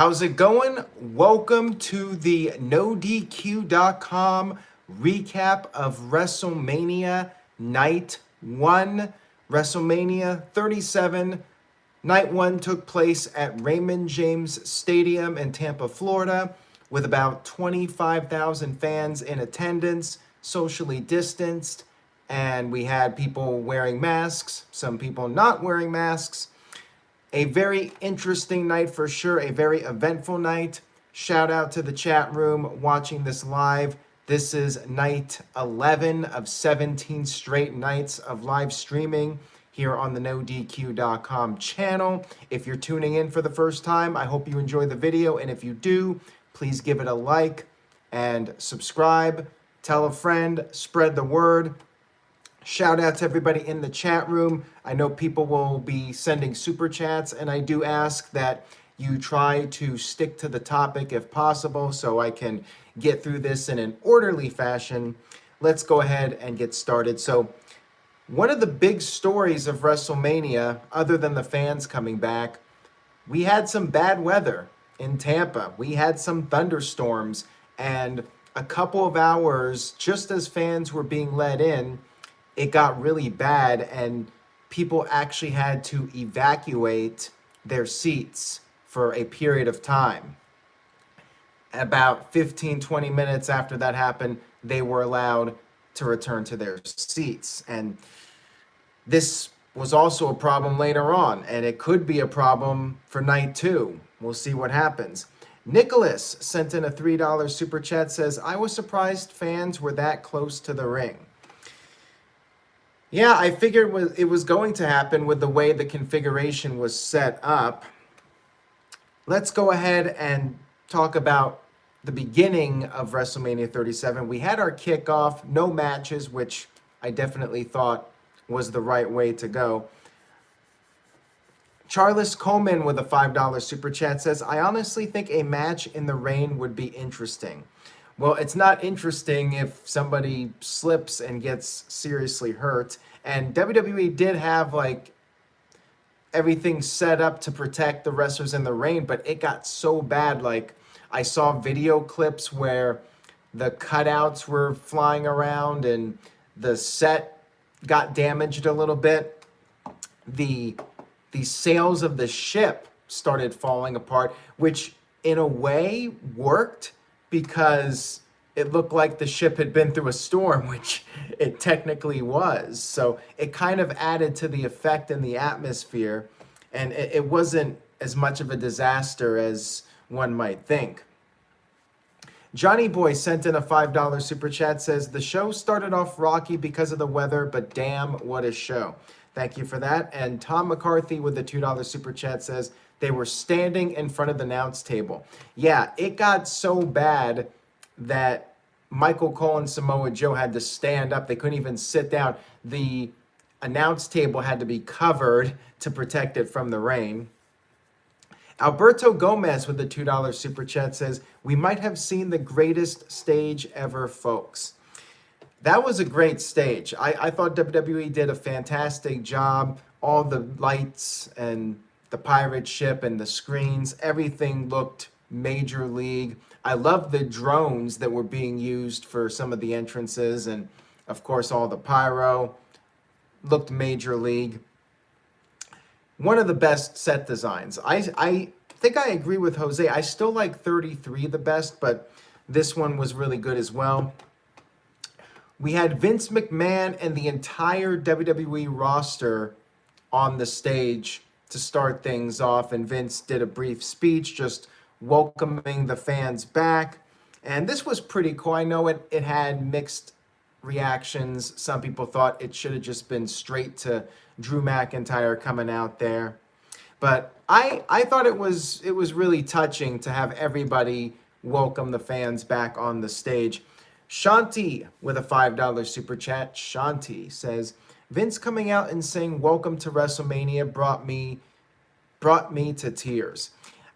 How's it going? Welcome to the NoDQ.com recap of WrestleMania Night 1. WrestleMania 37. Night 1 took place at Raymond James Stadium in Tampa, Florida, with about 25,000 fans in attendance, socially distanced, and we had people wearing masks, some people not wearing masks. A very interesting night for sure, a very eventful night. Shout out to the chat room watching this live. This is night 11 of 17 straight nights of live streaming here on the NoDQ.com channel. If you're tuning in for the first time, I hope you enjoy the video, and if you do, please give it a like and subscribe. Tell a friend, spread the word. Shout out to everybody in the chat room. I know people will be sending super chats, and I do ask that you try to stick to the topic if possible so I can get through this in an orderly fashion. Let's go ahead and get started. So, one of the big stories of WrestleMania, other than the fans coming back, we had some bad weather in Tampa. We had some thunderstorms, and a couple of hours just as fans were being let in, it got really bad and people actually had to evacuate their seats for a period of time. About 15-20 minutes after that happened, they were allowed to return to their seats. And this was also a problem later on, and it could be a problem for night 2. We'll see what happens. Nicholas sent in a $3 super chat, says, I was surprised fans were that close to the ring. Yeah, I figured it was going to happen with the way the configuration was set up. Let's go ahead and talk about the beginning of WrestleMania 37. We had our kickoff, no matches, which I definitely thought was the right way to go. Charles Coleman with a $5 super chat says, I honestly think a match in the rain would be interesting. Well, it's not interesting if somebody slips and gets seriously hurt. And WWE did have like everything set up to protect the wrestlers in the rain, but it got so bad. Like I saw video clips where the cutouts were flying around and the set got damaged a little bit. The sails of the ship started falling apart, which in a way worked, because it looked like the ship had been through a storm, which it technically was. So it kind of added to the effect in the atmosphere, and it wasn't as much of a disaster as one might think. Johnny Boy sent in a $5 super chat, says, the show started off rocky because of the weather, but damn, what a show. Thank you for that. And Tom McCarthy with the $2 super chat says, they were standing in front of the announce table. Yeah, it got so bad that Michael Cole and Samoa Joe had to stand up. They couldn't even sit down. The announce table had to be covered to protect it from the rain. Alberto Gomez with the $2 super chat says, we might have seen the greatest stage ever, folks. That was a great stage. I thought WWE did a fantastic job. All the lights and the pirate ship and the screens, everything looked major league. I love the drones that were being used for some of the entrances, and of course all the pyro looked major league. One of the best set designs. I think I agree with Jose. I still like 33 the best, but this one was really good as well. We had Vince McMahon and the entire WWE roster on the stage to start things off, and Vince did a brief speech just welcoming the fans back. And this was pretty cool. I know it had mixed reactions. Some people thought it should have just been straight to Drew McIntyre coming out there. But I thought it was really touching to have everybody welcome the fans back on the stage. Shanti with a $5 super chat. Shanti says, Vince coming out and saying welcome to WrestleMania brought me to tears.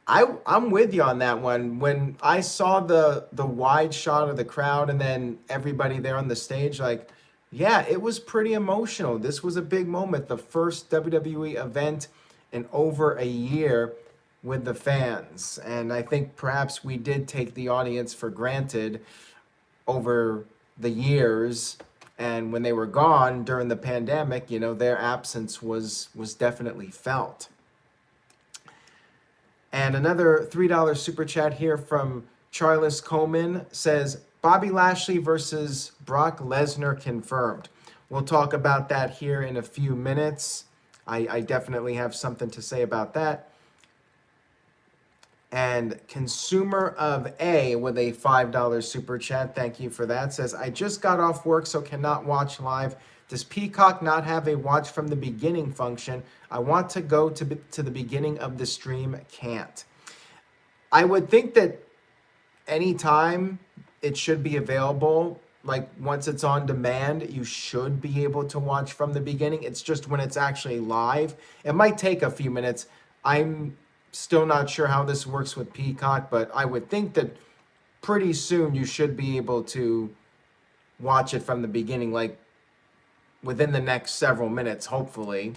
I'm with you on that one. When I saw the wide shot of the crowd and then everybody there on the stage, like, yeah, it was pretty emotional. This was a big moment. The first WWE event in over a year. with the fans. And I think perhaps we did take the audience for granted over the years. And when they were gone during the pandemic, you know, their absence was definitely felt. And another $3 super chat here from Charles Coleman says, Bobby Lashley versus Brock Lesnar confirmed. We'll talk about that here in a few minutes. I definitely have something to say about that. And Consumer of A with a $5 super chat, thank you for that, says, I just got off work so cannot watch live. Does Peacock not have a watch from the beginning function? I want to go to the beginning of the stream, can't. I would think that anytime it should be available, like once it's on demand, you should be able to watch from the beginning. It's just when it's actually live, it might take a few minutes. I'm still not sure how this works with Peacock, but I would think that pretty soon you should be able to watch it from the beginning, like within the next several minutes, hopefully.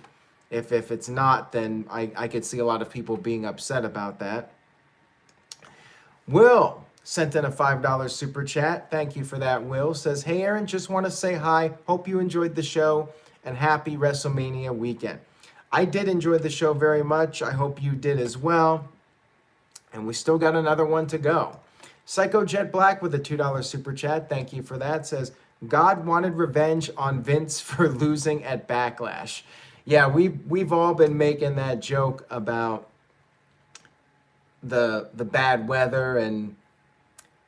If it's not, then I could see a lot of people being upset about that. Will sent in a $5 super chat. Thank you for that, Will. Says, hey, Aaron, just want to say hi. Hope you enjoyed the show and happy WrestleMania weekend. I did enjoy the show very much. I hope you did as well. And we still got another one to go. Psycho Jet Black with a $2 super chat. Thank you for that. Says, God wanted revenge on Vince for losing at Backlash. Yeah, we've all been making that joke about the bad weather, and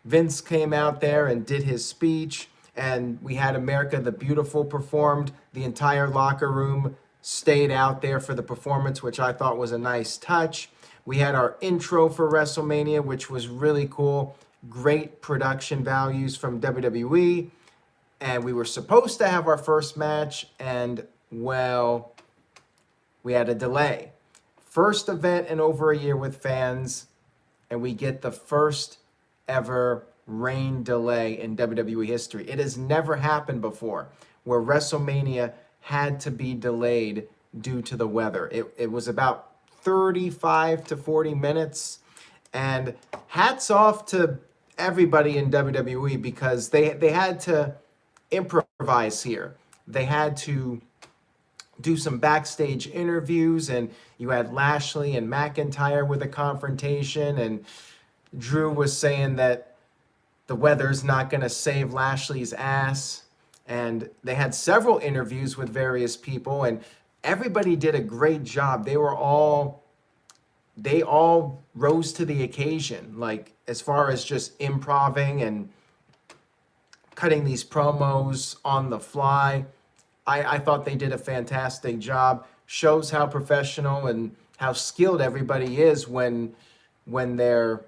Vince came out there and did his speech, and we had America the Beautiful performed. The entire locker room stayed out there for the performance, which I thought was a nice touch. We had our intro for WrestleMania, which was really cool. Great production values from WWE. And we were supposed to have our first match, and, well, we had a delay. First event in over a year with fans, and we get the first ever rain delay in WWE history. It has never happened before where WrestleMania had to be delayed due to the weather. It was about 35 to 40 minutes, and hats off to everybody in WWE because they had to improvise here. They had to do some backstage interviews, and you had Lashley and McIntyre with a confrontation, and Drew was saying that the weather's not going to save Lashley's ass. And they had several interviews with various people, and everybody did a great job. They all rose to the occasion, like as far as just improvising and cutting these promos on the fly. I thought they did a fantastic job. Shows how professional and how skilled everybody is when they're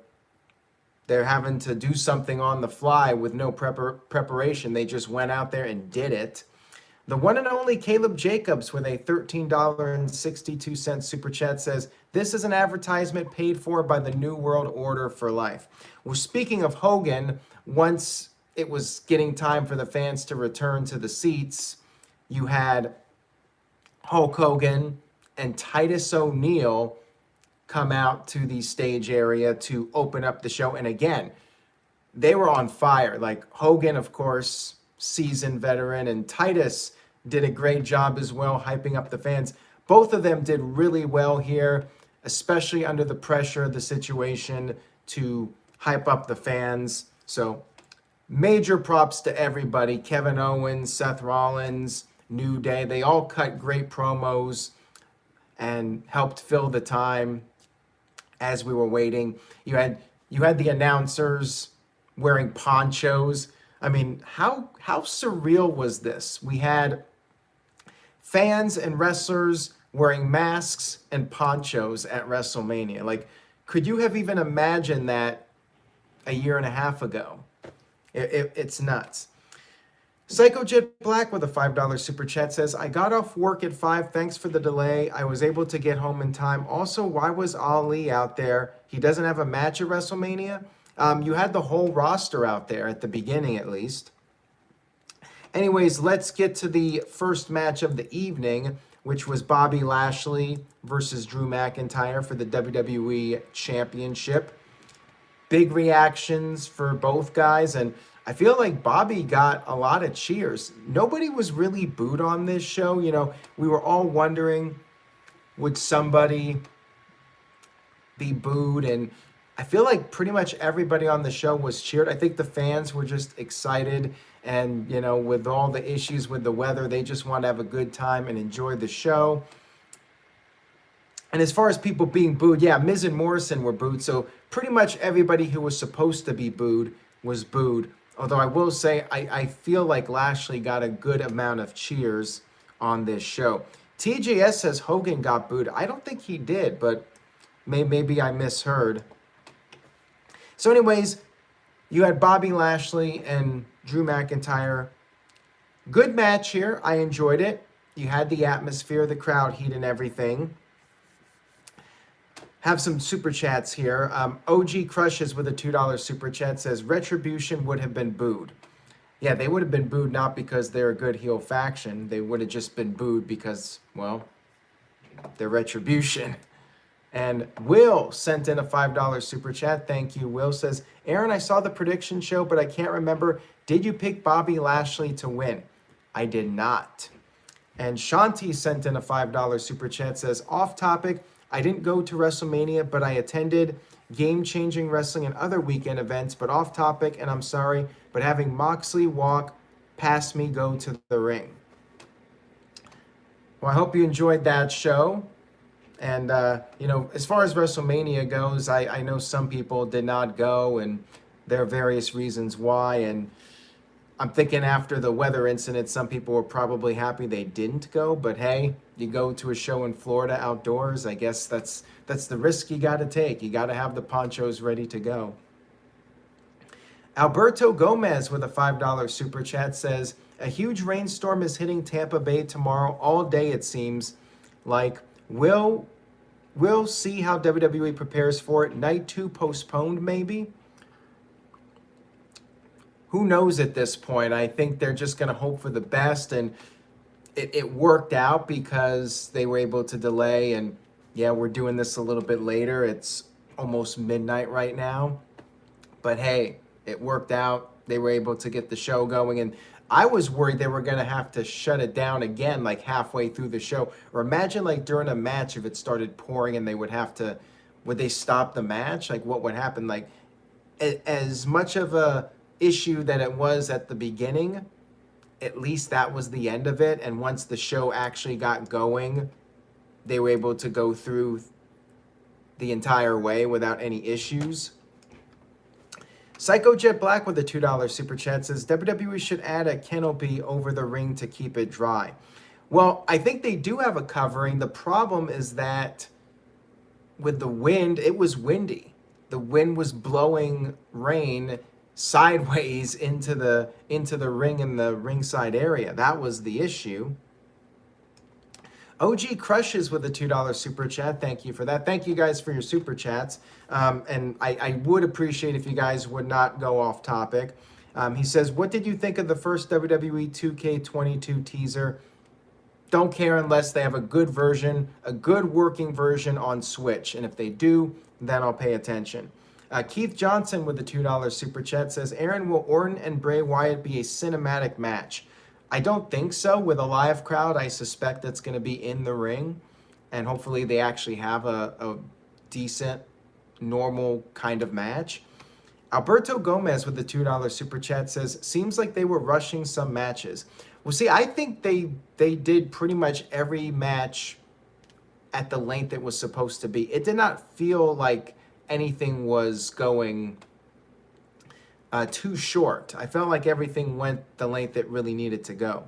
having to do something on the fly with no preparation. They just went out there and did it. The one and only Caleb Jacobs with a $13.62 super chat says, this is an advertisement paid for by the New World Order for life. Well, speaking of Hogan, once it was getting time for the fans to return to the seats, you had Hulk Hogan and Titus O'Neil come out to the stage area to open up the show. And again, they were on fire. Like Hogan, of course, seasoned veteran, and Titus did a great job as well, hyping up the fans. Both of them did really well here, especially under the pressure of the situation to hype up the fans. So major props to everybody. Kevin Owens, Seth Rollins, New Day, they all cut great promos and helped fill the time as we were waiting. You had the announcers wearing ponchos. I mean, how surreal was this? We had fans and wrestlers wearing masks and ponchos at WrestleMania. Like, could you have even imagined that a year and a half ago? It's nuts. Psycho Jet Black with a $5 super chat says, I got off work at 5. Thanks for the delay. I was able to get home in time. Also, why was Ali out there? He doesn't have a match at WrestleMania? You had the whole roster out there at the beginning, at least. Anyways, let's get to the first match of the evening. which was Bobby Lashley versus Drew McIntyre for the WWE Championship. Big reactions for both guys, and I feel like Bobby got a lot of cheers. Nobody was really booed on this show. You know, we were all wondering, would somebody be booed? And I feel like pretty much everybody on the show was cheered. I think the fans were just excited, and, you know, with all the issues with the weather, they just want to have a good time and enjoy the show. And as far as people being booed, yeah, Miz and Morrison were booed. So pretty much everybody who was supposed to be booed was booed. Although I will say, I feel like Lashley got a good amount of cheers on this show. TJS says Hogan got booed. I don't think he did, but maybe I misheard. So anyways, you had Bobby Lashley and Drew McIntyre. Good match here. I enjoyed it. You had the atmosphere, the crowd heat and everything. Have some super chats here. OG Crushes with a $2 super chat says Retribution would have been booed. Yeah, they would have been booed not because they're a good heel faction. They would have just been booed because, well, they're Retribution. And Will sent in a $5 super chat. Thank you. Will says, Aaron, I saw the prediction show, but I can't remember. Did you pick Bobby Lashley to win? I did not. And Shanti sent in a $5 super chat. Says, off topic, I didn't go to WrestleMania, but I attended game-changing wrestling and other weekend events, but off topic, and I'm sorry, but having Moxley walk past me go to the ring. Well, I hope you enjoyed that show. And, you know, as far as WrestleMania goes, I know some people did not go, and there are various reasons why. And I'm thinking after the weather incident, some people were probably happy they didn't go. But hey, you go to a show in Florida outdoors, I guess that's the risk you got to take. You got to have the ponchos ready to go. Alberto Gomez with a $5 super chat says, a huge rainstorm is hitting Tampa Bay tomorrow all day, it seems like. We'll see how WWE prepares for it. Night 2 postponed, maybe? Who knows at this point? I think they're just going to hope for the best, and it worked out because they were able to delay, and yeah, we're doing this a little bit later. It's almost midnight right now, but hey, it worked out. They were able to get the show going, and I was worried they were going to have to shut it down again like halfway through the show. Or imagine like during a match if it started pouring and they would they stop the match? Like what would happen? Like as much of a issue that it was at the beginning, at least that was the end of it. And once the show actually got going, they were able to go through the entire way without any issues. Psycho Jet Black with a $2 super chat says, WWE should add a canopy over the ring to keep it dry. Well, I think they do have a covering. The problem is that with the wind, it was windy. The wind was blowing rain sideways into the ring in the ringside area. That was the issue. OG Crushes with a $2 super chat. Thank you for that. Thank you guys for your super chats. And I would appreciate if you guys would not go off topic. He says, what did you think of the first WWE 2K22 teaser? Don't care unless they have a good version, a good working version on Switch. And if they do, then I'll pay attention. Keith Johnson with a $2 super chat says, Aaron, will Orton and Bray Wyatt be a cinematic match? I don't think so. With a live crowd, I suspect it's going to be in the ring. And hopefully they actually have a decent, normal kind of match. Alberto Gomez with the $2 super chat says, seems like they were rushing some matches. Well, see, I think they did pretty much every match at the length it was supposed to be. It did not feel like anything was going too short. I felt like everything went the length it really needed to go.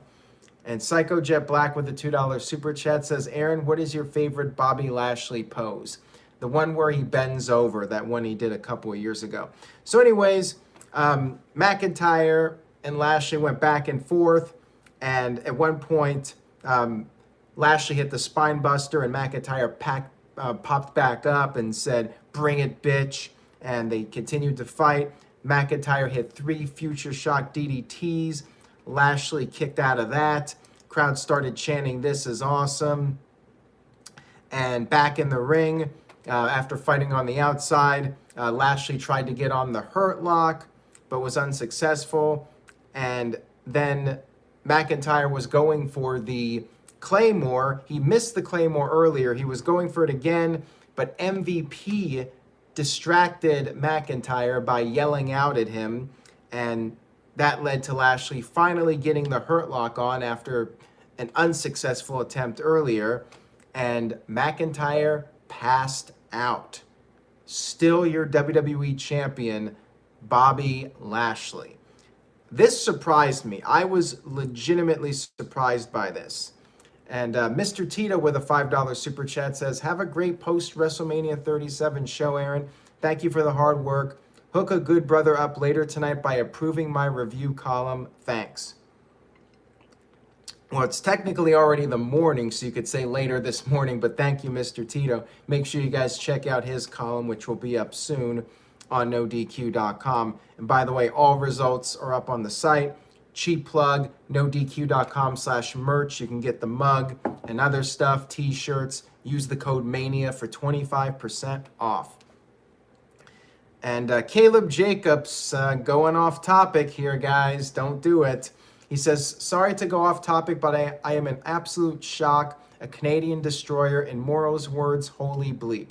And Psycho Jet Black with the $2 super chat says, Aaron, what is your favorite Bobby Lashley pose? The one where he bends over, that one he did a couple of years ago. So anyways, McIntyre and Lashley went back and forth. And at one point, Lashley hit the spine buster and McIntyre popped back up and said, bring it, bitch. And they continued to fight. McIntyre hit 3 future shock DDTs. Lashley kicked out of that. Crowd started chanting, "This is awesome." And back in the ring, after fighting on the outside, Lashley tried to get on the Hurt Lock, but was unsuccessful. And then McIntyre was going for the Claymore. He missed the Claymore earlier. He was going for it again, but MVP distracted McIntyre by yelling out at him, and that led to Lashley finally getting the Hurt Lock on after an unsuccessful attempt earlier, and McIntyre passed out. Still your WWE champion, Bobby Lashley. This surprised me. I was legitimately surprised by this. And Mr. Tito with a $5 super chat says, "Have a great post-WrestleMania 37 show, Aaron. Thank you for the hard work. Hook a good brother up later tonight by approving my review column. Thanks." Well, it's technically already the morning, so you could say later this morning, but thank you, Mr. Tito. Make sure you guys check out his column, which will be up soon on NoDQ.com. And by the way, all results are up on the site. Cheap plug, NoDQ.com/merch. You can get the mug and other stuff, t-shirts. Use the code MANIA for 25% off. And Caleb Jacobs, going off topic here, guys. Don't do it. He says, "Sorry to go off topic, but I am in absolute shock. A Canadian destroyer, in Morrow's words, holy bleep."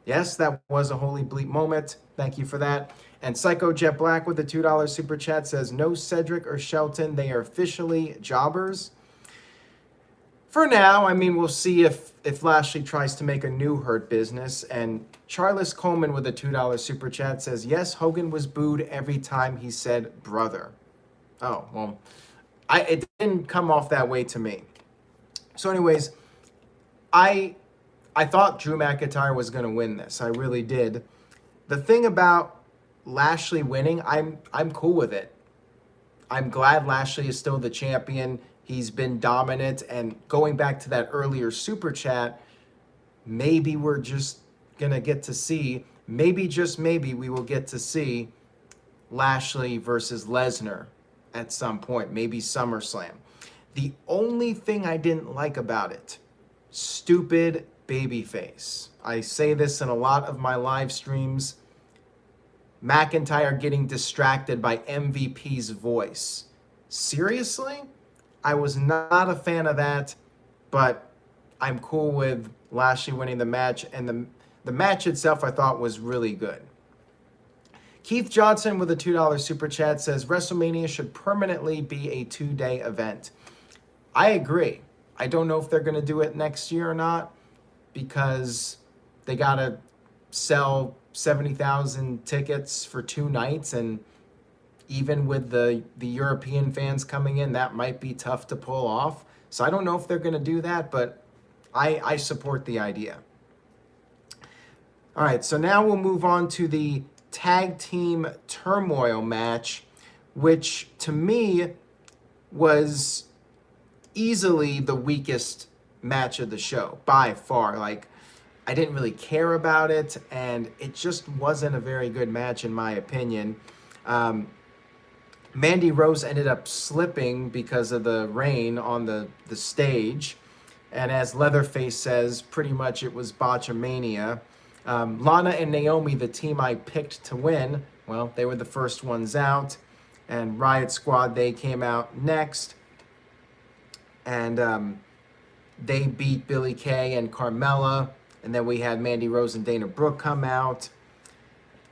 Yes, that was a holy bleep moment. Thank you for that. And Psycho Jet Black with the $2 super chat says, "No Cedric or Shelton. They are officially jobbers." For now, I mean, we'll see if Lashley tries to make a new Hurt Business. And Charles Coleman with a $2 super chat says, "Yes, Hogan was booed every time he said brother." Oh, well, it didn't come off that way to me. So anyways, I thought Drew McIntyre was going to win this. I really did. The thing about Lashley winning, I'm cool with it. I'm glad Lashley is still the champion. He's been dominant, and going back to that earlier super chat, maybe we're just going to get to see, maybe just maybe we will get to see Lashley versus Lesnar at some point, maybe SummerSlam. The only thing I didn't like about it, stupid babyface. I say this in a lot of my live streams. McIntyre getting distracted by MVP's voice. Seriously? I was not a fan of that, but I'm cool with Lashley winning the match, and the match itself I thought was really good. Keith Johnson with a $2 super chat says, "WrestleMania should permanently be a 2-day event." I agree. I don't know if they're going to do it next year or not, because they got to sell 70,000 tickets for 2 nights, and even with the European fans coming in, that might be tough to pull off. So I don't know if they're going to do that, but I support the idea. All right, so now we'll move on to the tag team turmoil match, which to me was easily the weakest match of the show by far. Like, I didn't really care about it, and it just wasn't a very good match in my opinion. Mandy Rose ended up slipping because of the rain on the stage, and as Leatherface says, pretty much it was botchamania. Lana and Naomi, the team I picked to win, well, they were the first ones out, and Riott Squad, they came out next, and they beat Billie Kay and Carmella, and then we had Mandy Rose and Dana Brooke come out,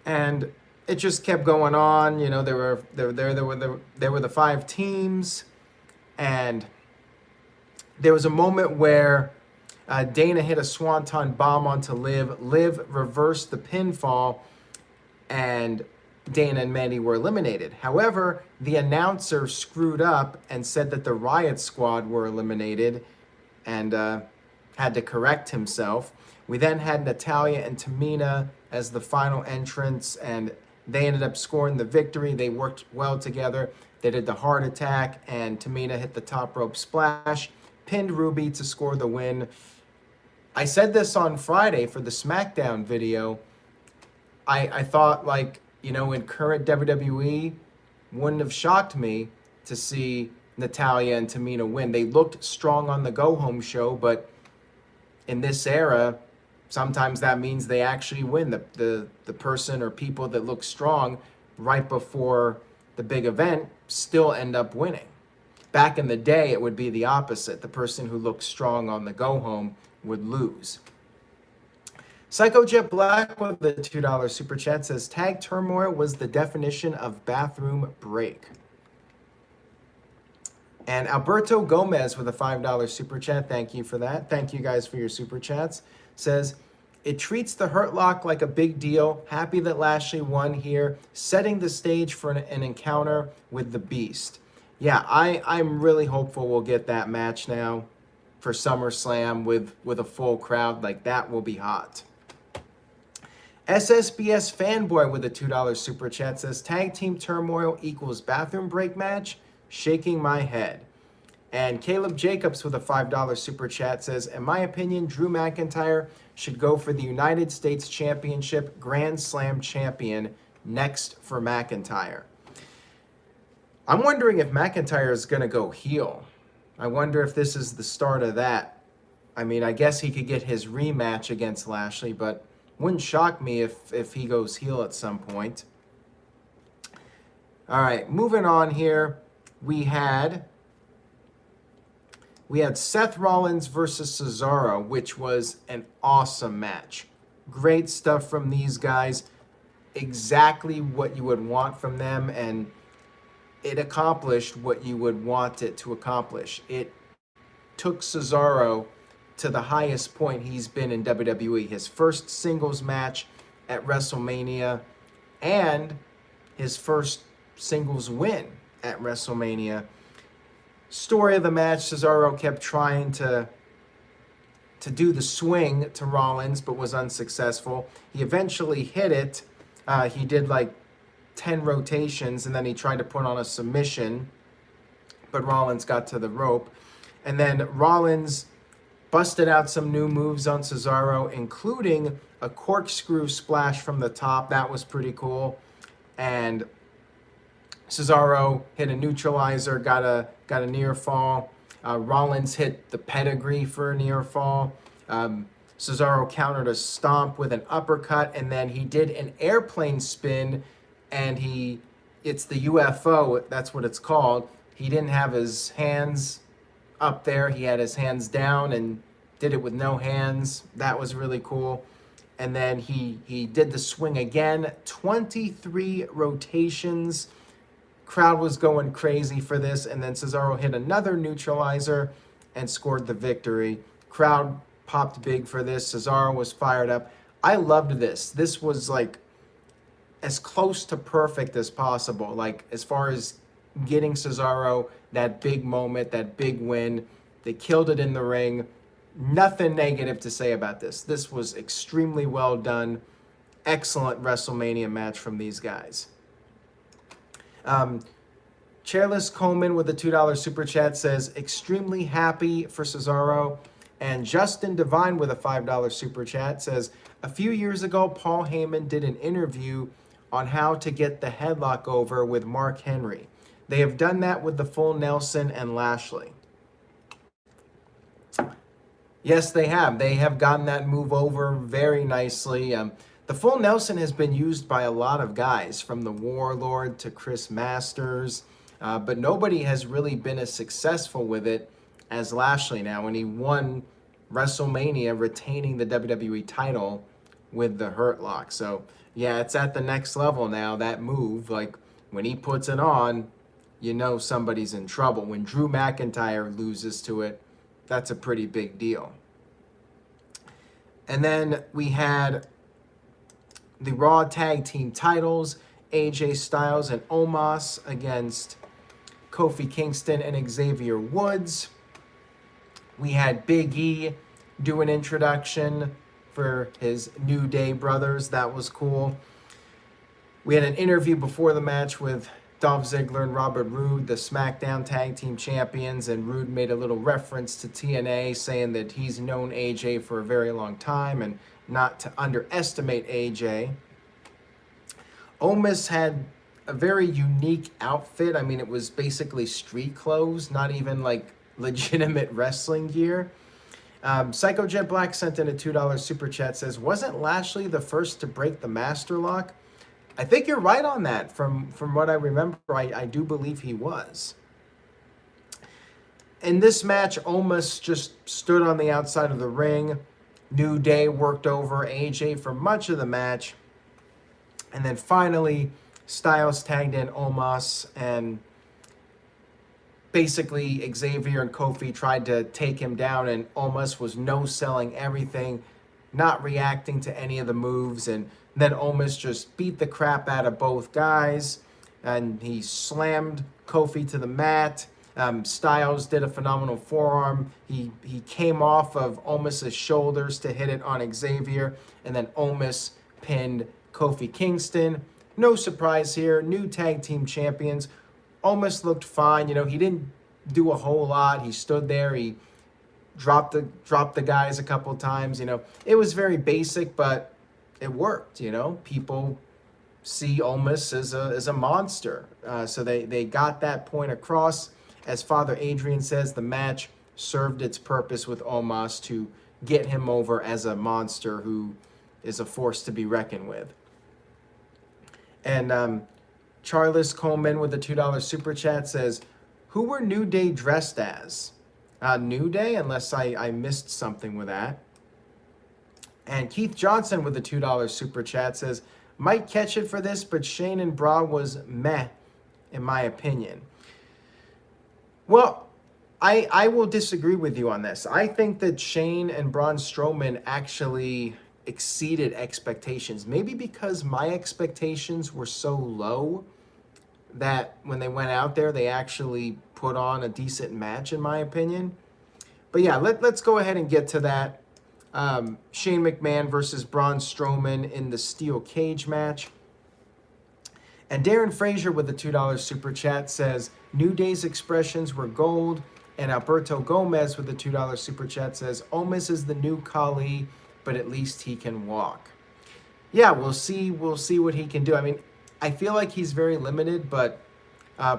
and it just kept going on. You know, there were the 5 teams, and there was a moment where Dana hit a swanton bomb onto Liv. Liv reversed the pinfall, and Dana and Mandy were eliminated. However, the announcer screwed up and said that the Riott Squad were eliminated, and had to correct himself. We then had Natalya and Tamina as the final entrants, and they ended up scoring the victory. They worked well together. They did the heart attack, and Tamina hit the top rope splash, pinned Ruby to score the win. I said this on Friday for the Smackdown video. I thought, like, you know, in current WWE, wouldn't have shocked me to see Natalya and Tamina win. They looked strong on the go-home show, but in this era, sometimes that means they actually win. The person or people that look strong right before the big event still end up winning. Back in the day, it would be the opposite. The person who looked strong on the go-home would lose. Psycho Jet Black with the $2 super chat says, tag turmoil was the definition of bathroom break. And Alberto Gomez with a $5 super chat, thank you for that. Thank you guys for your super chats. Says, it treats the Hurt Lock like a big deal. Happy that Lashley won here, setting the stage for an encounter with the Beast. Yeah, I'm really hopeful we'll get that match now for SummerSlam with a full crowd. Like, that will be hot. SSBS Fanboy with a $2 super chat says, tag team turmoil equals bathroom break match? Shaking my head. And Caleb Jacobs with a $5 super chat says, in my opinion, Drew McIntyre should go for the United States Championship Grand Slam champion next for McIntyre. I'm wondering if McIntyre is going to go heel. I wonder if this is the start of that. I mean, I guess he could get his rematch against Lashley, but wouldn't shock me if he goes heel at some point. All right, moving on here. We had Seth Rollins versus Cesaro, which was an awesome match. Great stuff from these guys. Exactly what you would want from them, and it accomplished what you would want it to accomplish. It took Cesaro to the highest point he's been in WWE. His first singles match at WrestleMania and his first singles win at WrestleMania. Story of the match, Cesaro kept trying to do the swing to Rollins, but was unsuccessful. He eventually hit it. He did like 10 rotations, and then he tried to put on a submission, but Rollins got to the rope. And then Rollins busted out some new moves on Cesaro, including a corkscrew splash from the top. That was pretty cool. And Cesaro hit a neutralizer, got a near fall. Rollins hit the pedigree for a near fall. Cesaro countered a stomp with an uppercut, and then he did an airplane spin, and it's the UFO, that's what it's called. He didn't have his hands up there. He had his hands down and did it with no hands. That was really cool. And then he did the swing again, 23 rotations. Crowd was going crazy for this, and then Cesaro hit another neutralizer and scored the victory. Crowd popped big for this. Cesaro was fired up. I loved this. This was like as close to perfect as possible. Like, as far as getting Cesaro that big moment, that big win. They killed it in the ring. Nothing negative to say about this. This was extremely well done. Excellent WrestleMania match from these guys. Chairless Coleman with a $2 super chat says, extremely happy for Cesaro. And Justin Devine with a $5 super chat says, a few years ago, Paul Heyman did an interview on how to get the headlock over with Mark Henry. They have done that with the full Nelson and Lashley. Yes, they have. They have gotten that move over very nicely. The full Nelson has been used by a lot of guys, from the Warlord to Chris Masters, but nobody has really been as successful with it as Lashley now, and he won WrestleMania retaining the WWE title with the Hurt Lock. So, yeah, it's at the next level now, that move. Like, when he puts it on, you know somebody's in trouble. When Drew McIntyre loses to it, that's a pretty big deal. And then we had the Raw Tag Team titles, AJ Styles and Omos against Kofi Kingston and Xavier Woods. We had Big E do an introduction for his New Day brothers. That was cool. We had an interview before the match with Dolph Ziggler and Robert Roode, the SmackDown Tag Team Champions, and Roode made a little reference to TNA, saying that he's known AJ for a very long time and not to underestimate AJ. Omos had a very unique outfit. I mean, it was basically street clothes, not even like legitimate wrestling gear. Psycho Jet Black sent in a $2 super chat, says, wasn't Lashley the first to break the master lock? I think you're right on that. From what I remember, I do believe he was. In this match, Omos just stood on the outside of the ring. New Day worked over AJ for much of the match. And then finally, Styles tagged in Omos, and basically Xavier and Kofi tried to take him down, and Omos was no-selling everything, not reacting to any of the moves, and then Omos just beat the crap out of both guys, and he slammed Kofi to the mat. Styles did a phenomenal forearm. He came off of Omos' shoulders to hit it on Xavier, and then Omos pinned Kofi Kingston. No surprise here, new tag team champions. Omos looked fine. You know, he didn't do a whole lot. He stood there. He dropped the guys a couple times. You know, it was very basic, but it worked. You know, people see Omos as a monster. So they got that point across. As Father Adrian says, the match served its purpose with Omos to get him over as a monster who is a force to be reckoned with. And Charles Coleman with a $2 super chat says, who were New Day dressed as? New Day, unless I missed something with that. And Keith Johnson with a $2 super chat says, might catch it for this, but Shane and Braun was meh, in my opinion. Well, I will disagree with you on this. I think that Shane and Braun Strowman actually exceeded expectations. Maybe because my expectations were so low that when they went out there, they actually put on a decent match, in my opinion. But yeah, let's go ahead and get to that. Shane McMahon versus Braun Strowman in the steel cage match. And Darren Frazier with the $2 super chat says, New Day's expressions were gold. And Alberto Gomez with the $2 super chat says, Omos is the new Khali, but at least he can walk. Yeah, we'll see what he can do. I mean, I feel like he's very limited, but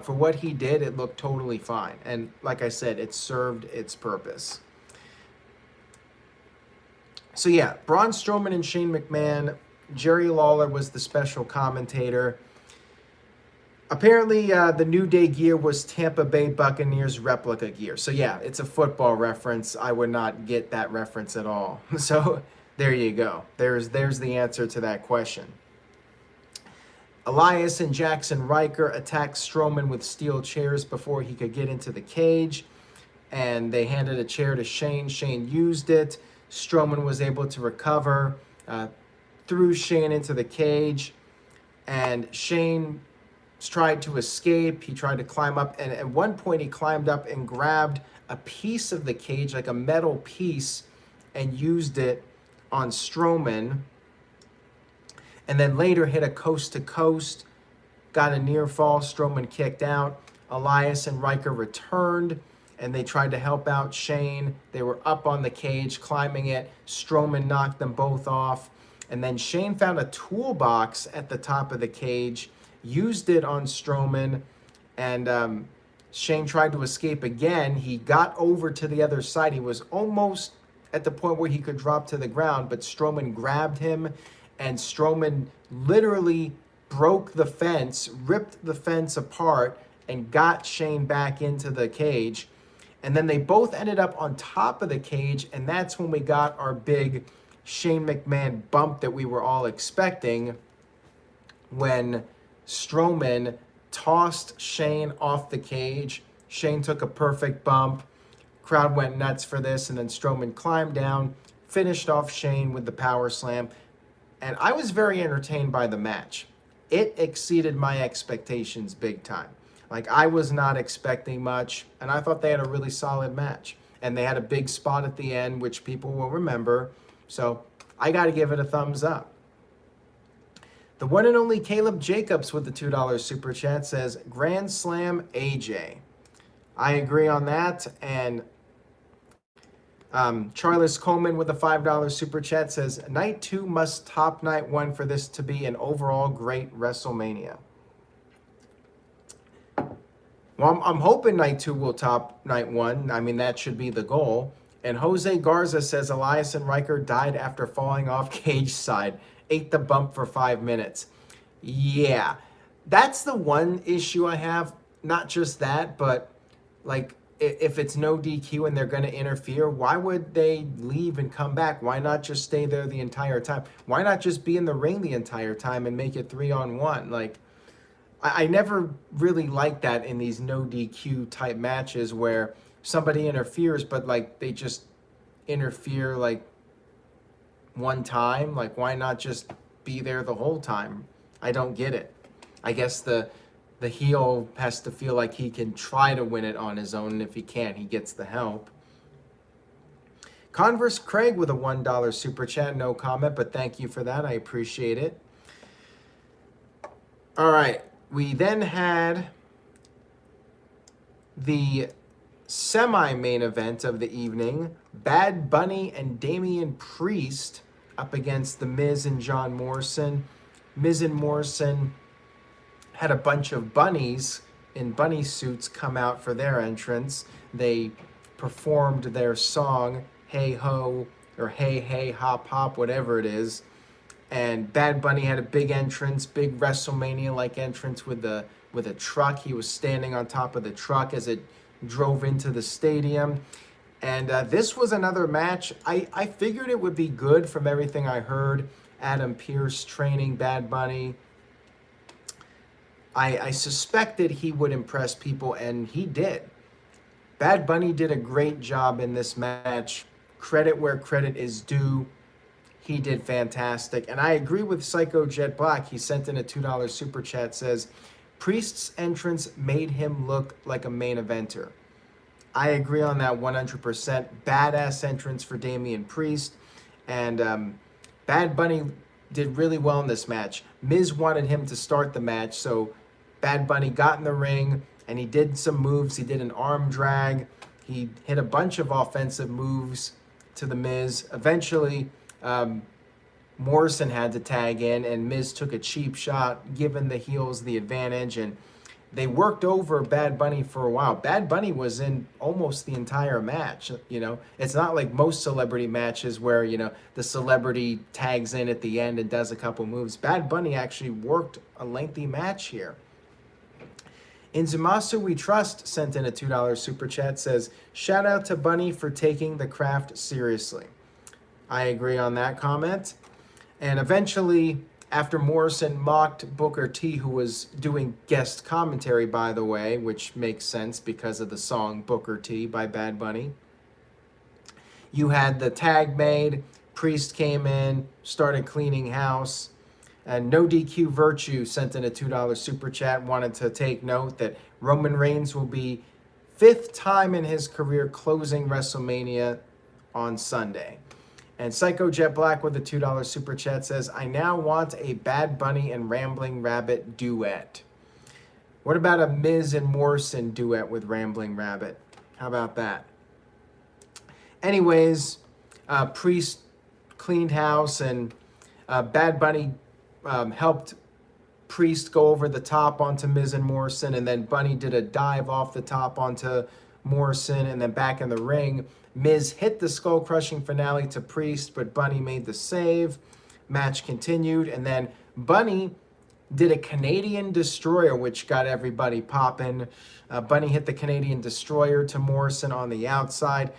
for what he did, it looked totally fine. And like I said, it served its purpose. So yeah, Braun Strowman and Shane McMahon. Jerry Lawler was the special commentator. Apparently, the New Day gear was Tampa Bay Buccaneers replica gear. So yeah, it's a football reference. I would not get that reference at all. So there you go. There's the answer to that question. Elias and Jackson Riker attacked Strowman with steel chairs before he could get into the cage. And they handed a chair to Shane. Shane used it. Strowman was able to recover, threw Shane into the cage. And Shane tried to escape. He tried to climb up, and at one point he climbed up and grabbed a piece of the cage, like a metal piece, and used it on Strowman. And then later hit a coast to coast, got a near fall. Strowman kicked out. Elias and Riker returned, and they tried to help out Shane. They were up on the cage, climbing it. Strowman knocked them both off. And then Shane found a toolbox at the top of the cage, used it on Strowman, and Shane tried to escape again. He got over to the other side. He was almost at the point where he could drop to the ground, but Strowman grabbed him, and Strowman literally broke the fence, ripped the fence apart, and got Shane back into the cage. And then they both ended up on top of the cage, and that's when we got our big Shane McMahon bump that we were all expecting, when Strowman tossed Shane off the cage. Shane took a perfect bump. Crowd went nuts for this, and then Strowman climbed down, finished off Shane with the power slam. And I was very entertained by the match. It exceeded my expectations big time. Like, I was not expecting much, and I thought they had a really solid match. And they had a big spot at the end, which people will remember. So I got to give it a thumbs up. The one and only Caleb Jacobs with the $2 super chat says, Grand Slam AJ. I agree on that. And Charles Coleman with the $5 super chat says, Night 2 must top Night 1 for this to be an overall great WrestleMania. Well, I'm hoping night 2 will top night 1. I mean, that should be the goal. And Jose Garza says Elias and Riker died after falling off cage side, ate the bump for 5 minutes. Yeah, that's the one issue I have. Not just that, but like if it's no DQ and they're going to interfere, why would they leave and come back? Why not just stay there the entire time? Why not just be in the ring the entire time and make it 3-on-1? Like, I never really like that in these no DQ type matches where somebody interferes, but like they just interfere like one time. Like, why not just be there the whole time? I don't get it. I guess the heel has to feel like he can try to win it on his own, and if he can't, he gets the help. Converse Craig with a $1 super chat, no comment, but thank you for that. I appreciate it. All right, we then had the semi-main event of the evening, Bad Bunny and Damian Priest up against The Miz and John Morrison. Miz and Morrison had a bunch of bunnies in bunny suits come out for their entrance. They performed their song, Hey Ho, or Hey Hey Hop Hop, whatever it is. And Bad Bunny had a big entrance, big WrestleMania-like entrance with a truck. He was standing on top of the truck as it drove into the stadium. And this was another match. I figured it would be good from everything I heard. Adam Pearce training Bad Bunny. I suspected he would impress people, and he did. Bad Bunny did a great job in this match. Credit where credit is due. He did fantastic. And I agree with Psycho Jet Black. He sent in a $2 super chat, says, Priest's entrance made him look like a main eventer. I agree on that 100%. Badass entrance for Damian Priest. And Bad Bunny did really well in this match. Miz wanted him to start the match, so Bad Bunny got in the ring, and he did some moves. He did an arm drag. He hit a bunch of offensive moves to the Miz. Eventually, Morrison had to tag in, and Miz took a cheap shot, giving the heels the advantage, and they worked over Bad Bunny for a while. Bad Bunny was in almost the entire match, you know. It's not like most celebrity matches where, you know, the celebrity tags in at the end and does a couple moves. Bad Bunny actually worked a lengthy match here. In Zumasu We Trust sent in a $2 super chat, says, shout out to Bunny for taking the craft seriously. I agree on that comment. And eventually, after Morrison mocked Booker T, who was doing guest commentary, by the way, which makes sense because of the song Booker T by Bad Bunny, you had the tag made, Priest came in, started cleaning house, and No DQ Virtue sent in a $2 super chat, wanted to take note that Roman Reigns will be 5th time in his career closing WrestleMania on Sunday. And Psycho Jet Black with a $2 super chat says, I now want a Bad Bunny and Rambling Rabbit duet. What about a Miz and Morrison duet with Rambling Rabbit? How about that? Anyways, Priest cleaned house, and Bad Bunny helped Priest go over the top onto Miz and Morrison, and then Bunny did a dive off the top onto Morrison, and then back in the ring. Miz hit the skull-crushing finale to Priest, but Bunny made the save. Match continued, and then Bunny did a Canadian Destroyer, which got everybody popping. Bunny hit the Canadian Destroyer to Morrison on the outside.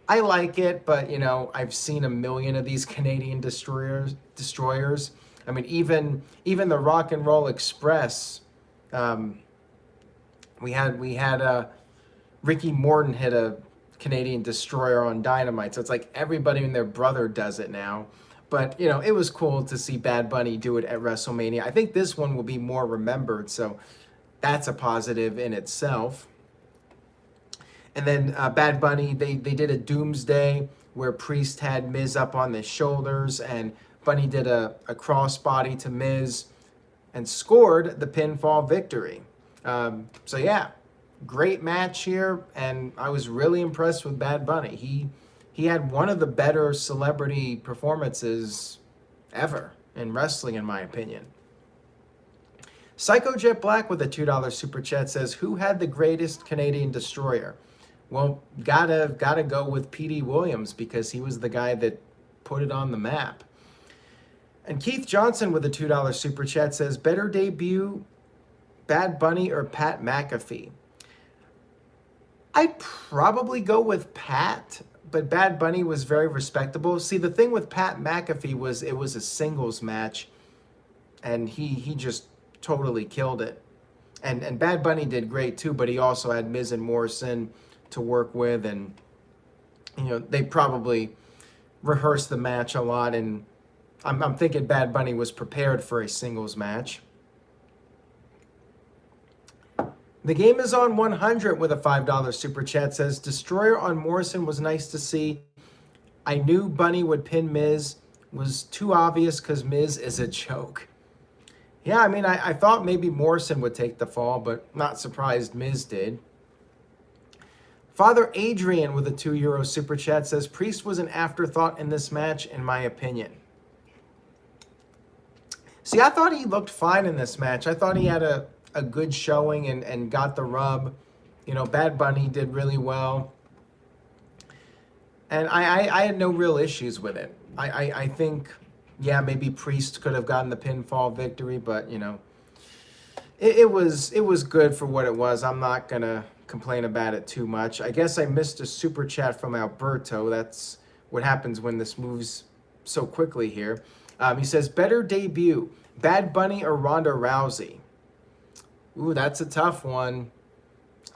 I like it, but, you know, I've seen a million of these Canadian Destroyers. I mean, even the Rock and Roll Express, we had Ricky Morton hit a Canadian Destroyer on Dynamite. So it's like everybody and their brother does it now. But, you know, it was cool to see Bad Bunny do it at WrestleMania. I think this one will be more remembered, so that's a positive in itself. And then Bad Bunny, they did a Doomsday where Priest had Miz up on the shoulders, and Bunny did a crossbody to Miz and scored the pinfall victory. So yeah, great match here, and I was really impressed with Bad Bunny. He had one of the better celebrity performances ever in wrestling, in my opinion. Psycho Jet Black with a $2 super chat says, who had the greatest Canadian destroyer? Well, gotta go with P.D. Williams because he was the guy that put it on the map. And Keith Johnson with a $2 super chat says, better debut, Bad Bunny or Pat McAfee? I'd probably go with Pat, but Bad Bunny was very respectable. See, the thing with Pat McAfee was it was a singles match, and he just totally killed it. And Bad Bunny did great too, but he also had Miz and Morrison to work with, and they probably rehearsed the match a lot, and I'm thinking Bad Bunny was prepared for a singles match. The game is on 100 with a $5 super chat says, Destroyer on Morrison was nice to see. I knew Bunny would pin Miz. Was too obvious because Miz is a joke. Yeah, I mean, I thought maybe Morrison would take the fall, but not surprised Miz did. Father Adrian with a €2 super chat says, Priest was an afterthought in this match, in my opinion. See, I thought he looked fine in this match. I thought he had a good showing and got the rub. Bad Bunny did really well. And I had no real issues with it. I think, yeah, maybe Priest could have gotten the pinfall victory, but, it was good for what it was. I'm not going to complain about it too much. I guess I missed a super chat from Alberto. That's what happens when this moves so quickly here. He says, better debut, Bad Bunny or Ronda Rousey? Ooh, that's a tough one.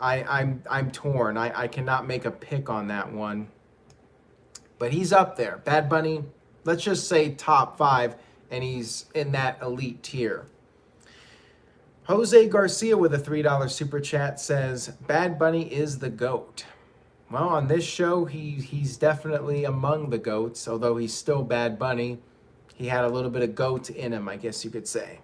I'm torn. I cannot make a pick on that one. But he's up there. Bad Bunny, let's just say top 5, and he's in that elite tier. Jose Garcia with a $3 super chat says, Bad Bunny is the GOAT. Well, on this show, he's definitely among the GOATs, although he's still Bad Bunny. He had a little bit of GOAT in him, I guess you could say.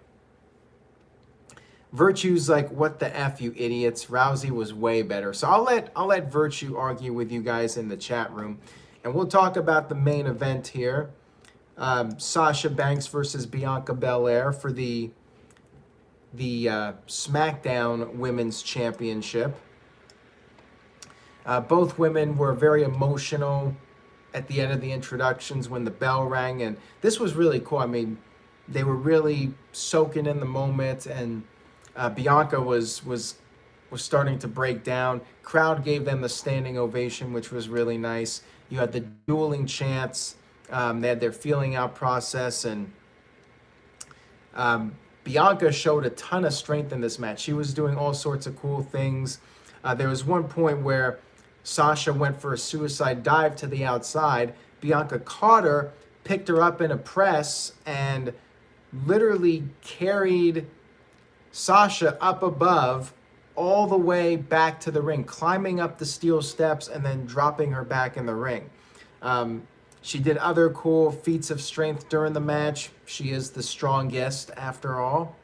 Virtue's like, what the F, you idiots. Rousey was way better. So I'll let Virtue argue with you guys in the chat room. And we'll talk about the main event here. Sasha Banks versus Bianca Belair for the Smackdown Women's Championship. Both women were very emotional at the end of the introductions when the bell rang. And this was really cool. I mean, they were really soaking in the moment, and Bianca was starting to break down. Crowd gave them a standing ovation, which was really nice. You had the dueling chants. They had their feeling out process, and Bianca showed a ton of strength in this match. She was doing all sorts of cool things. There was one point where Sasha went for a suicide dive to the outside. Bianca caught her, picked her up in a press, and literally carried Sasha up above all the way back to the ring, climbing up the steel steps and then dropping her back in the ring. She did other cool feats of strength during the match. She is the strongest after all.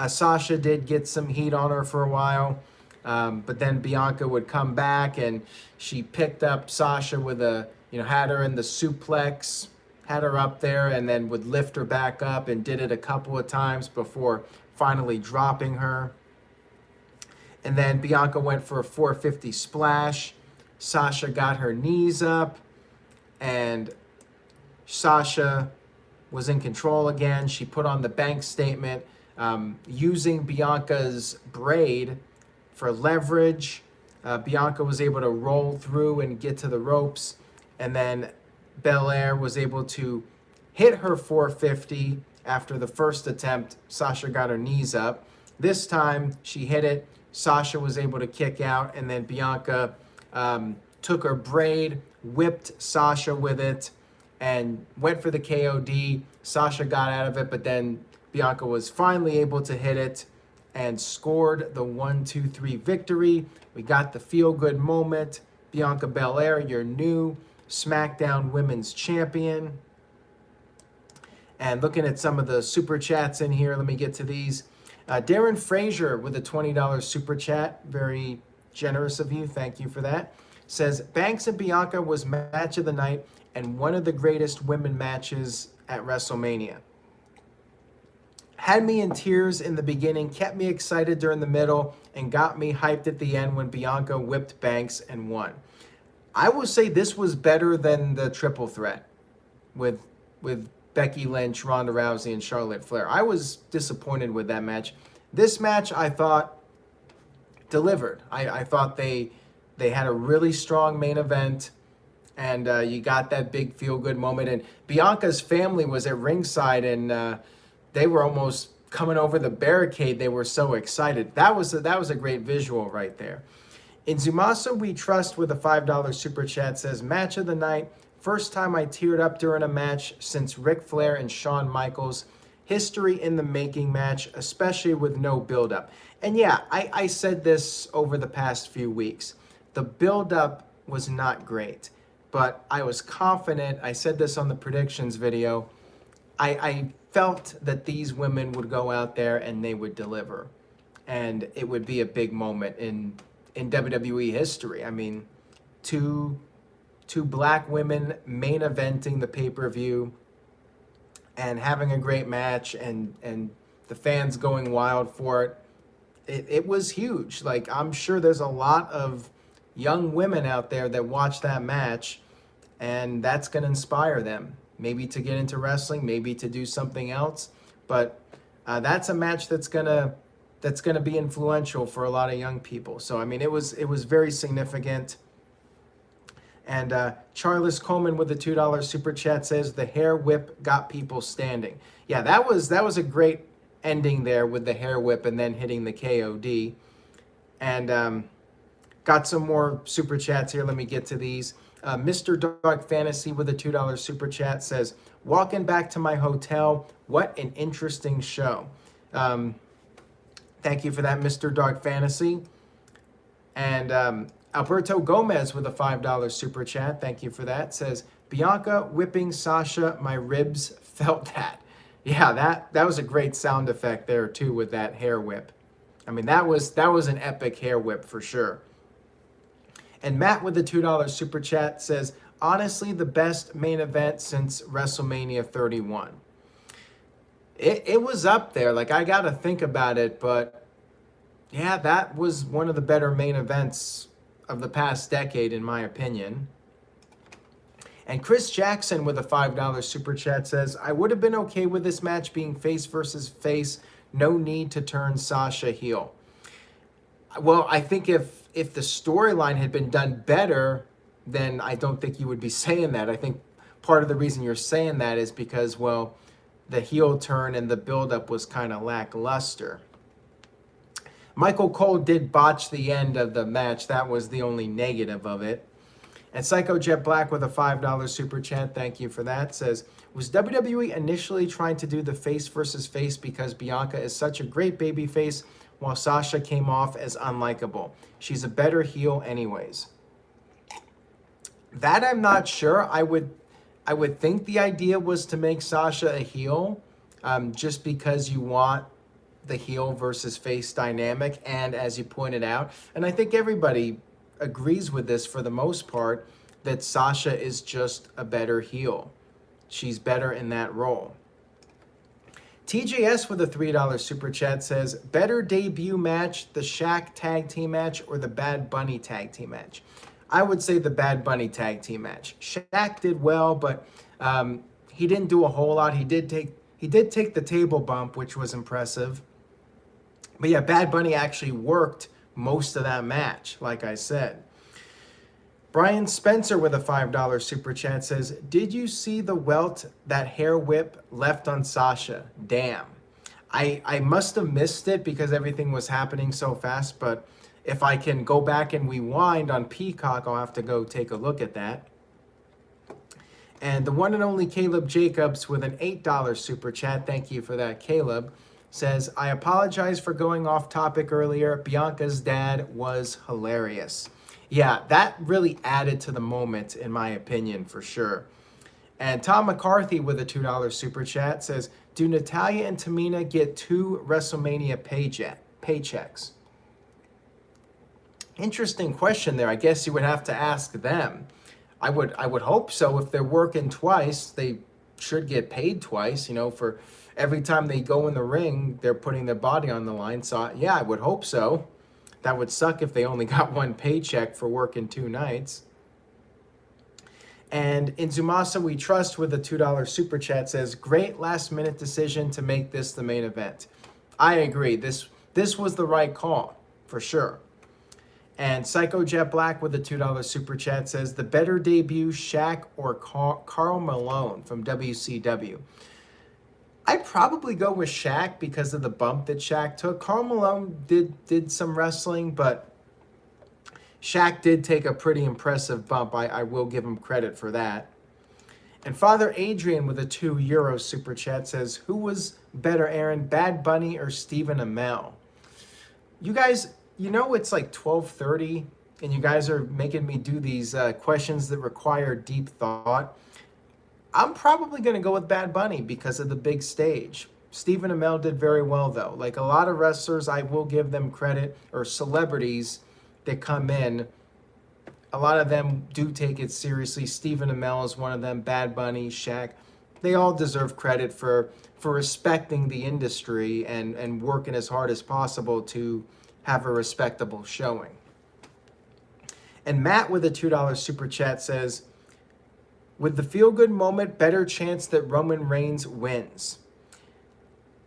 Sasha did get some heat on her for a while, but then Bianca would come back and she picked up Sasha with had her in the suplex, had her up there, and then would lift her back up and did it a couple of times before finally dropping her. And then Bianca went for a 450 splash. Sasha got her knees up, and Sasha was in control again. She put on the bank statement, using Bianca's braid for leverage. Bianca was able to roll through and get to the ropes, and then Belair was able to hit her 450 after the first attempt. Sasha got her knees up. This time she hit it. Sasha was able to kick out, and then Bianca took her braid, whipped Sasha with it, and went for the KOD. Sasha got out of it, but then Bianca was finally able to hit it and scored the 1-2-3 victory. We got the feel-good moment. Bianca Belair, your new SmackDown Women's Champion. And looking at some of the super chats in here, let me get to these. Darren Frazier with a $20 super chat. Very generous of you. Thank you for that. Says, Banks and Bianca was match of the night and one of the greatest women matches at WrestleMania. had me in tears in the beginning, kept me excited during the middle, and got me hyped at the end when Bianca whipped Banks and won. I will say this was better than the triple threat with Becky Lynch, Ronda Rousey, and Charlotte Flair. I was disappointed with that match. This match, I thought, delivered. I thought they had a really strong main event, and you got that big feel-good moment. And Bianca's family was at ringside, and they were almost coming over the barricade. They were so excited. That was a great visual right there. In Zumasa We Trust with a $5 super chat says, match of the night. First time I teared up during a match since Ric Flair and Shawn Michaels. History in the making match, especially with no build-up. And yeah, I said this over the past few weeks. The build-up was not great, but I was confident. I said this on the predictions video. I felt that these women would go out there and they would deliver. And it would be a big moment in WWE history. I mean, two black women main eventing the pay-per-view and having a great match, and the fans going wild for it. It was huge. Like, I'm sure there's a lot of young women out there that watch that match, and that's going to inspire them, maybe to get into wrestling, maybe to do something else. But that's a match that's gonna be influential for a lot of young people. So I mean, it was very significant. And Charles Coleman with the $2 super chat says the hair whip got people standing. Yeah, that was a great ending there with the hair whip and then hitting the KOD. And got some more super chats here. Let me get to these. Mr. Dark Fantasy with a $2 super chat says, walking back to my hotel, what an interesting show. Thank you for that, Mr. Dark Fantasy. And Alberto Gomez with a $5 super chat, thank you for that, says, Bianca whipping Sasha, my ribs felt that. Yeah, that was a great sound effect there too with that hair whip. I mean, that was an epic hair whip for sure. And Matt with the $2 super chat says, honestly, the best main event since WrestleMania 31. It was up there. Like, I got to think about it, but yeah, that was one of the better main events of the past decade, in my opinion. And Chris Jackson with a $5 super chat says, I would have been okay with this match being face versus face. No need to turn Sasha heel. Well, I think if the storyline had been done better, then I don't think you would be saying that. I think part of the reason you're saying that is because, well, the heel turn and the buildup was kind of lackluster. Michael Cole did botch the end of the match. That was the only negative of it. And Psycho Jet Black with a $5 super chat, thank you for that, says, was WWE initially trying to do the face versus face because Bianca is such a great baby face while Sasha came off as unlikable? She's a better heel anyways. That I'm not sure. I would think the idea was to make Sasha a heel, just because you want the heel versus face dynamic, and as you pointed out, and I think everybody agrees with this for the most part, that Sasha is just a better heel. She's better in that role. TJS with a $3 super chat says, better debut match, the Shaq tag team match or the Bad Bunny tag team match? I would say the Bad Bunny tag team match. Shaq did well, but he didn't do a whole lot. He did take the table bump, which was impressive. But yeah, Bad Bunny actually worked most of that match, like I said. Brian Spencer with a $5 super chat says, did you see the welt that hair whip left on Sasha? Damn. I must have missed it because everything was happening so fast, but if I can go back and rewind on Peacock, I'll have to go take a look at that. And the one and only Caleb Jacobs with an $8 super chat, thank you for that, Caleb, says, I apologize for going off topic earlier. Bianca's dad was hilarious. Yeah, that really added to the moment, in my opinion, for sure. And Tom McCarthy with a $2 super chat says, do Natalya and Tamina get 2 WrestleMania paychecks? Interesting question there. I guess you would have to ask them. I would hope so. If they're working twice, they should get paid twice, for every time they go in the ring, they're putting their body on the line. So yeah, I would hope so. That would suck if they only got one paycheck for working 2 nights. And Inzumasa We Trust with a $2 super chat says, great last minute decision to make this the main event. I agree. This was the right call, for sure. And Psycho Jet Black with a $2 super chat says, the better debut, Shaq or Karl Malone from WCW. I'd probably go with Shaq because of the bump that Shaq took. Karl Malone did some wrestling, but Shaq did take a pretty impressive bump. I will give him credit for that. And Father Adrian with a €2 super chat says, who was better, Aaron, Bad Bunny or Stephen Amell? You guys, you know it's like 12:30, and you guys are making me do these questions that require deep thought. I'm probably going to go with Bad Bunny because of the big stage. Stephen Amell did very well, though. Like a lot of wrestlers, I will give them credit, or celebrities that come in, a lot of them do take it seriously. Stephen Amell is one of them, Bad Bunny, Shaq. They all deserve credit for respecting the industry and working as hard as possible to have a respectable showing. And Matt with a $2 super chat says, with the feel-good moment, better chance that Roman Reigns wins.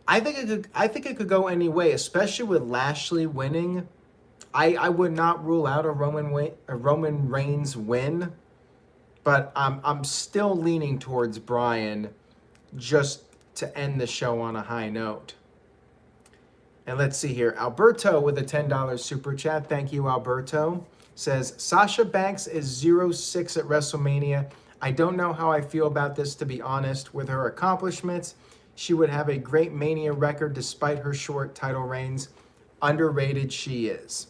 I think it could go any way, especially with Lashley winning. I would not rule out a Roman Reigns win, but I'm still leaning towards Bryan just to end the show on a high note. And let's see here. Alberto with a $10 super chat. Thank you, Alberto. Says, Sasha Banks is 0-6 at WrestleMania. I don't know how I feel about this, to be honest. With her accomplishments, she would have a great Mania record despite her short title reigns. Underrated she is.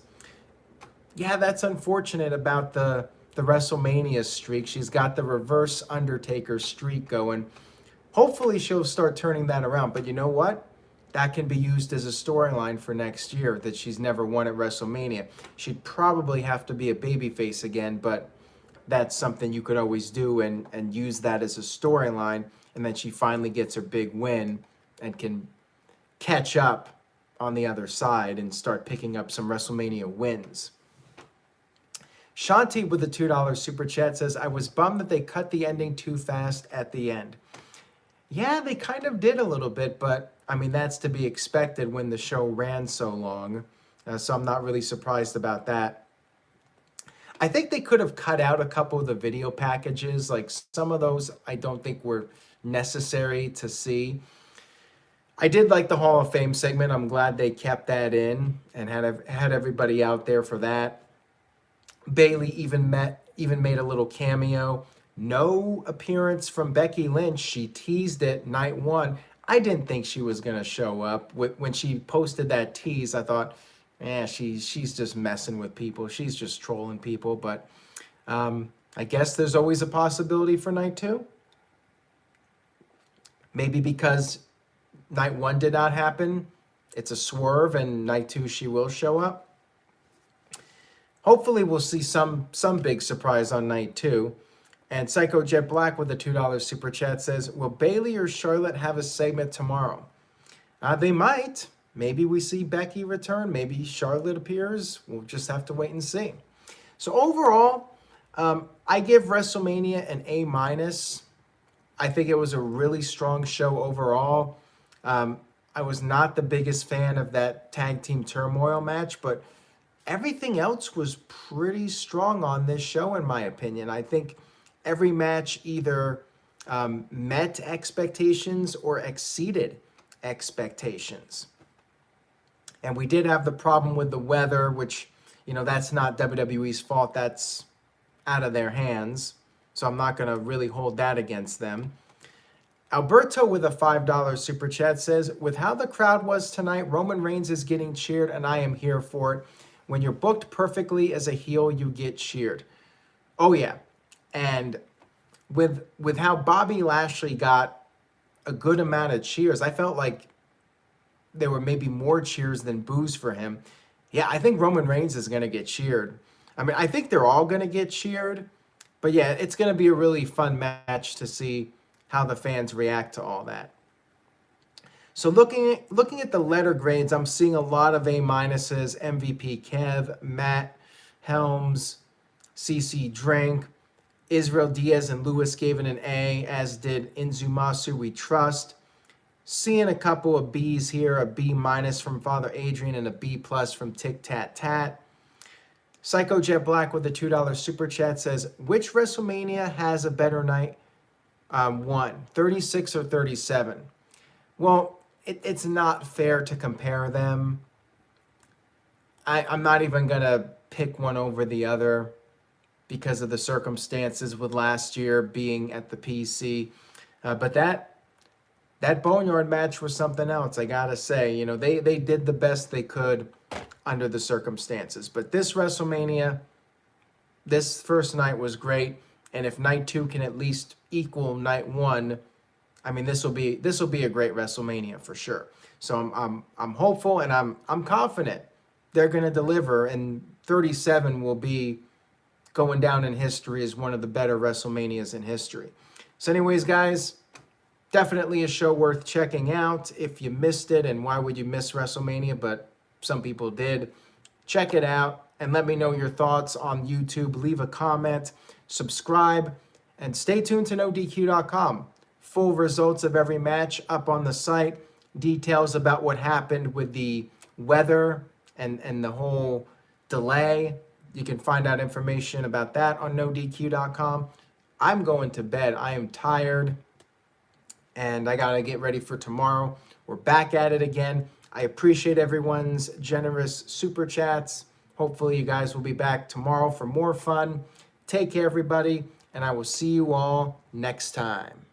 Yeah, that's unfortunate about the WrestleMania streak. She's got the reverse Undertaker streak going. Hopefully she'll start turning that around. But you know what? That can be used as a storyline for next year, that she's never won at WrestleMania. She'd probably have to be a babyface again, but that's something you could always do and use that as a storyline. And then she finally gets her big win and can catch up on the other side and start picking up some WrestleMania wins. Shanti with the $2 super chat says, I was bummed that they cut the ending too fast at the end. Yeah, they kind of did a little bit, but I mean, that's to be expected when the show ran so long. So I'm not really surprised about that. I think they could have cut out a couple of the video packages. Like some of those I don't think were necessary to see. I did like the Hall of Fame segment. I'm glad they kept that in and had everybody out there for that. Bayley even made a little cameo. No appearance from Becky Lynch. She teased it night one. I didn't think she was going to show up. When she posted that tease, I thought, she's just messing with people. She's just trolling people. But I guess there's always a possibility for night 2. Maybe because night 1 did not happen, it's a swerve, and night 2 she will show up. Hopefully we'll see some big surprise on night 2. And Psycho Jet Black with a $2 super chat says, will Bayley or Charlotte have a segment tomorrow? They might. Maybe we see Becky return. Maybe Charlotte appears. We'll just have to wait and see. So overall, I give WrestleMania an A-. I think it was a really strong show overall. I was not the biggest fan of that tag team turmoil match, but everything else was pretty strong on this show, in my opinion. I think every match either met expectations or exceeded expectations. And we did have the problem with the weather, which, that's not WWE's fault. That's out of their hands. So I'm not going to really hold that against them. Alberto with a $5 super chat says, with how the crowd was tonight, Roman Reigns is getting cheered, and I am here for it. When you're booked perfectly as a heel, you get cheered. Oh, yeah. And with how Bobby Lashley got a good amount of cheers, I felt like there were maybe more cheers than boos for him. Yeah, I think Roman Reigns is going to get cheered. I mean, I think they're all going to get cheered. But yeah, it's going to be a really fun match to see how the fans react to all that. So looking at the letter grades, I'm seeing a lot of A minuses. MVP Kev, Matt, Helms, CC Drink, Israel Diaz and Lewis gave it an A, as did Inzumasu We Trust. Seeing a couple of B's here, a B minus from Father Adrian and a B plus from Tic Tat Tat. Psycho Jet Black with a $2 super chat says, which WrestleMania has a better night won, 36 or 37? Well, it's not fair to compare them. I'm not even going to pick one over the other because of the circumstances with last year being at the PC. But that Boneyard match was something else, I gotta say. You know, they did the best they could under the circumstances. But this WrestleMania, this first night was great. And if night 2 can at least equal night 1, I mean, this will be a great WrestleMania for sure. So I'm hopeful and I'm confident they're gonna deliver, and 37 will be going down in history as one of the better WrestleManias in history. So anyways, guys, definitely a show worth checking out. If you missed it, and why would you miss WrestleMania, but some people did, check it out and let me know your thoughts on YouTube. Leave a comment, subscribe, and stay tuned to NoDQ.com. Full results of every match up on the site, details about what happened with the weather and the whole delay. You can find out information about that on NoDQ.com. I'm going to bed. I am tired, and I got to get ready for tomorrow. We're back at it again. I appreciate everyone's generous super chats. Hopefully you guys will be back tomorrow for more fun. Take care, everybody, and I will see you all next time.